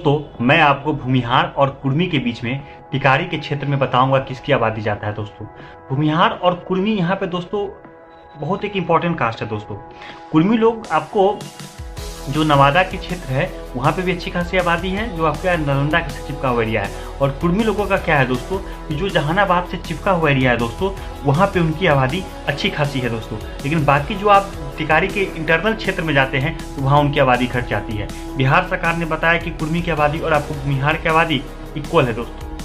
दोस्तों मैं आपको भूमिहार और कुर्मी के बीच में टिकारी के क्षेत्र में बताऊंगा किसकी आबादी जाता है। दोस्तों भूमिहार और कुर्मी यहाँ पे दोस्तों बहुत एक इम्पॉर्टेंट कास्ट है। दोस्तों कुर्मी लोग आपको जो नवादा के क्षेत्र है वहाँ पे भी अच्छी खासी आबादी है, जो आपका नालंदा से चिपका हुआ एरिया है। और कुर्मी लोगों का क्या है दोस्तों कि जो जहानाबाद से चिपका हुआ एरिया है दोस्तों वहाँ पे उनकी आबादी अच्छी खासी है दोस्तों। लेकिन बाकी जो आप टिकारी के इंटरनल क्षेत्र में जाते हैं तो वहाँ उनकी आबादी घट जाती है। बिहार सरकार ने बताया कि कुर्मी की आबादी और आपको भूमिहार की आबादी इक्वल है दोस्तों,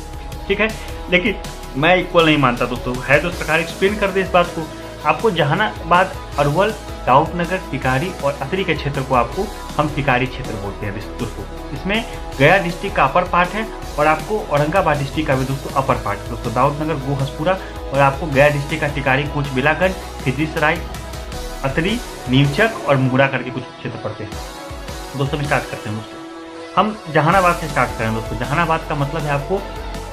ठीक है। लेकिन मैं इक्वल नहीं मानता दोस्तों, है तो सरकार एक्सप्लेन कर दे इस बात को। आपको जहानाबाद, अरवल, दाऊदनगर, टिकारी और अतरी के क्षेत्र को आपको हम टिकारी क्षेत्र बोलते हैं दोस्तों। इसमें गया डिस्ट्रिक्ट का अपर पार्ट है और आपको औरंगाबाद डिस्ट्रिक्ट का भी दोस्तों अपर पार्ट है दोस्तों। दाऊदनगर, गोहसपुरा और आपको गया डिस्ट्रिक्ट का टिकारी, कोच बिलागंज, खिजरीसराय, अतरी, नीमचक और मुहरा करके कुछ क्षेत्र पड़ते हैं। दोस्तों स्टार्ट करते हैं दोस्तों, हम जहानाबाद से स्टार्ट करें दोस्तों। जहानाबाद का मतलब है आपको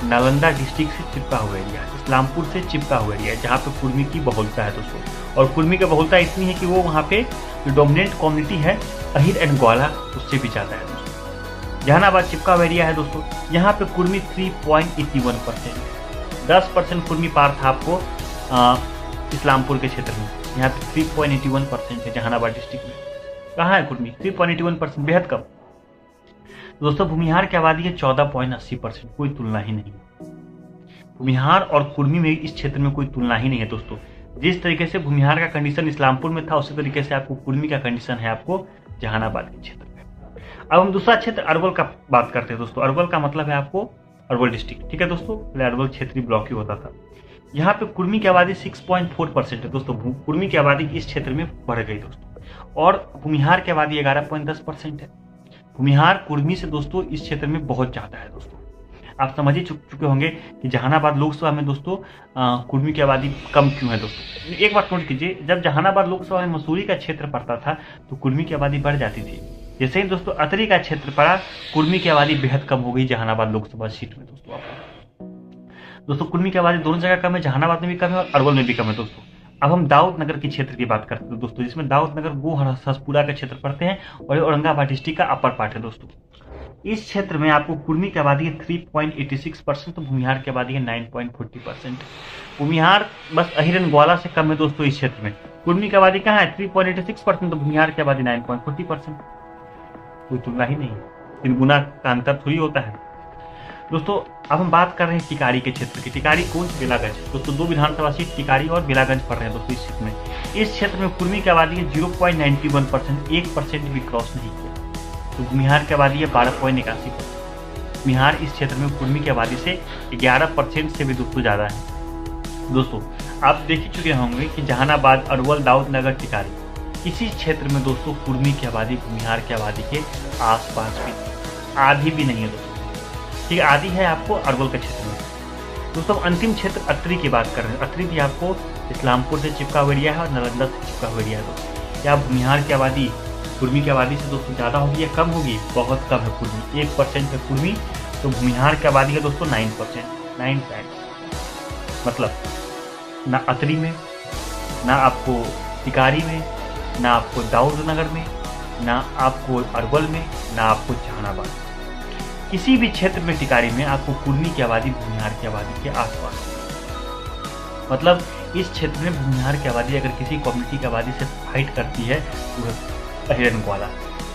नालंदा डिस्ट्रिक्ट से चिपका हुआ एरिया, इस्लामपुर से चिपका हुआ एरिया, जहाँ पे कुर्मी की बहुलता है दोस्तों। और कुर्मी की बहुलता इतनी है कि वो वहाँ पे जो डोमिनेंट कम्युनिटी है अहिर एंड ग्वाला, उससे भी ज़्यादा है दोस्तों। जहानाबाद चिपका हुआ एरिया है दोस्तों। यहाँ पे कुर्मी 3.81% है। 10% कुर्मी पार था आपको इस्लामपुर के क्षेत्र में, यहाँ पे 3.81% है जहानाबाद डिस्ट्रिक्ट में। कहाँ है कुर्मी? 3.81%, बेहद कम दोस्तों। भूमिहार की आबादी है 14.80%, कोई तुलना ही नहीं। भूमिहार और कुर्मी में इस क्षेत्र में कोई तुलना ही नहीं है दोस्तों। जिस तरीके से भूमिहार का कंडीशन इस्लामपुर में था उसी तरीके से आपको कुर्मी का कंडीशन है आपको जहानाबाद के क्षेत्र में। अब हम दूसरा क्षेत्र अरवल का बात करते हैं दोस्तों। अरवल का मतलब है आपको अरवल डिस्ट्रिक्ट, ठीक है दोस्तों। पहले अरवल क्षेत्रीय ब्लॉक ही होता था। यहाँ पे कुर्मी की आबादी 6.4% है दोस्तों। कुर्मी की आबादी इस क्षेत्र में बढ़ गई दोस्तों। और भूमिहार की आबादी 11.10% है। भूमिहार कुर्मी से दोस्तों इस क्षेत्र में बहुत ज़्यादा है दोस्तों। आप समझ ही चुके होंगे कि जहानाबाद लोकसभा में दोस्तों कुर्मी की आबादी कम क्यों है दोस्तों। एक बात नोट कीजिए, जब जहानाबाद लोकसभा में मसूरी का क्षेत्र पड़ता था तो कुर्मी की आबादी बढ़ जाती थी। जैसे ही दोस्तों अतरी का क्षेत्र पड़ा, कुर्मी की आबादी बेहद कम हो गई जहानाबाद लोकसभा सीट में दोस्तों। कुर्मी की आबादी दोनों जगह कम है, जहानाबाद में भी कम है और अरवल में भी कम है दोस्तों। अब हम दाऊदनगर के क्षेत्र की बात करते हैं दोस्तों, जिसमें दाऊदनगर, गोहसपुरा के क्षेत्र पड़ते हैं और औरंगाबाद डिस्ट्रिक्ट का अपर पार्ट है दोस्तों। इस क्षेत्र में आपको कुर्मी की आबादी है 3.86%, तो भूमिहार की आबादी है 9.40%। भूमिहार बस अहिर एंड ग्वाला से कम है दोस्तों इस क्षेत्र में। कुर्मी की आबादी कहाँ है? 3.86%, तो भूमिहार की आबादी 9.40%। कोई तुलना ही नहीं, 3 गुना का अंतर थोड़ी होता है दोस्तों। अब हम बात कर रहे हैं टिकारी के क्षेत्र की। टिकारी, कोच, बेलागंज दोस्तों, 2 विधानसभा सीट टिकारी और बेलागंज पड़ रहे हैं दोस्तों इस क्षेत्र में। इस क्षेत्र में कुर्मी की आबादी है 0.91%, 1% भी क्रॉस नहीं किया। तो भूमिहार की आबादी है 12.81%। भूमिहार इस क्षेत्र में कुर्मी की आबादी से 11% से भी दोस्तों ज़्यादा है दोस्तों। आप देख ही चुके होंगे कि जहानाबाद, अरवल, दाऊदनगर, टिकारी, इसी क्षेत्र में दोस्तों कुर्मी की आबादी भूमिहार की आबादी के आसपास भी आधी भी नहीं है दोस्तों, ठीक है। आधी है आपको अरवल के क्षेत्र में दोस्तों। अंतिम क्षेत्र अतरी की बात कर रहे हैं। अतरी भी आपको इस्लामपुर से चिपका हुआ एरिया है और नालंदा से चिपका हुआ एरिया है दोस्तों। क्या भूमिहार की आबादी कुर्मी की आबादी से दोस्तों ज़्यादा होगी या कम होगी? बहुत कम है कुर्मी, 1% है कुर्मी, तो भूमिहार की आबादी है दोस्तों 9%, 9 टाइम्स। मतलब ना अतरी में, ना आपको टिकारी में, ना आपको दाऊदनगर में, ना आपको अरवल में, ना आपको जहानाबाद, किसी भी क्षेत्र में टिकारी में आपको कुर्मी की आबादी भूमिहार की आबादी के आसपास। मतलब इस क्षेत्र में भूमिहार की आबादी अगर किसी कम्युनिटी की आबादी से फाइट करती है तो अहिर एंड ग्वाला,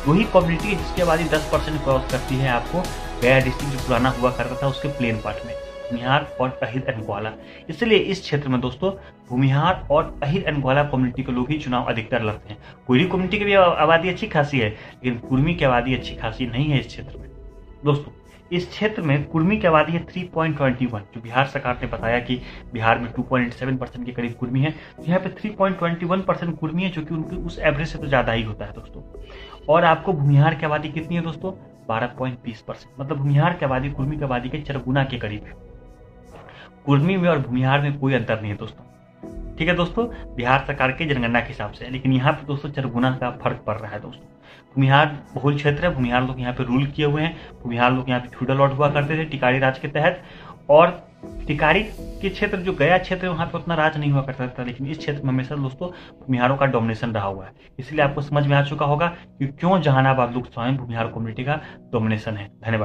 वही कम्युनिटी जिसकी आबादी 10% क्रॉस करती है आपको गया डिस्ट्रिक्ट जो पुराना हुआ करता था उसके प्लेन पार्ट में, भूमिहार और अहिर एंड ग्वाला। इसलिए इस क्षेत्र में दोस्तों भूमिहार और अहिर एंड ग्वाला कम्युनिटी के लोग ही चुनाव अधिकतर लड़ते हैं। कोई कम्युनिटी की भी आबादी अच्छी खासी है, लेकिन कुर्मी की आबादी अच्छी खासी नहीं है इस क्षेत्र में दोस्तों। इस क्षेत्र में कुर्मी की आबादी है 3.21, जो बिहार सरकार ने बताया कि बिहार में 2.7% के करीब कुर्मी है, तो यहाँ पे 3.21% कुर्मी है, जो कि उनके उस एवरेज से तो ज़्यादा ही होता है दोस्तों। और आपको भूमिहार की आबादी कितनी है दोस्तों? 12.20%, मतलब भूमिहार की आबादी कुर्मी की आबादी के 4 गुना के करीब है। कुर्मी में और भूमिहार में कोई अंतर नहीं है दोस्तों, ठीक है दोस्तों, बिहार सरकार के जनगणना के हिसाब से। लेकिन यहाँ पे दोस्तों 4 गुना का फर्क पड़ रहा है दोस्तों। भूमिहार बहुल क्षेत्र है, भूमिहार लोग यहाँ पे रूल किए हुए हैं। भूमिहार लोग यहाँ पे फ्यूडल लॉर्ड हुआ करते थे टिकारी राज के तहत। और टिकारी के क्षेत्र जो गया क्षेत्र है वहाँ पे उतना राज नहीं हुआ करता था, लेकिन इस क्षेत्र में हमेशा दोस्तों भूमिहारों का डोमिनेशन रहा हुआ है। इसलिए आपको समझ में आ चुका होगा कि क्यों जहानाबाद लोकसभा में भूमिहार कम्युनिटी का डोमिनेशन है। धन्यवाद।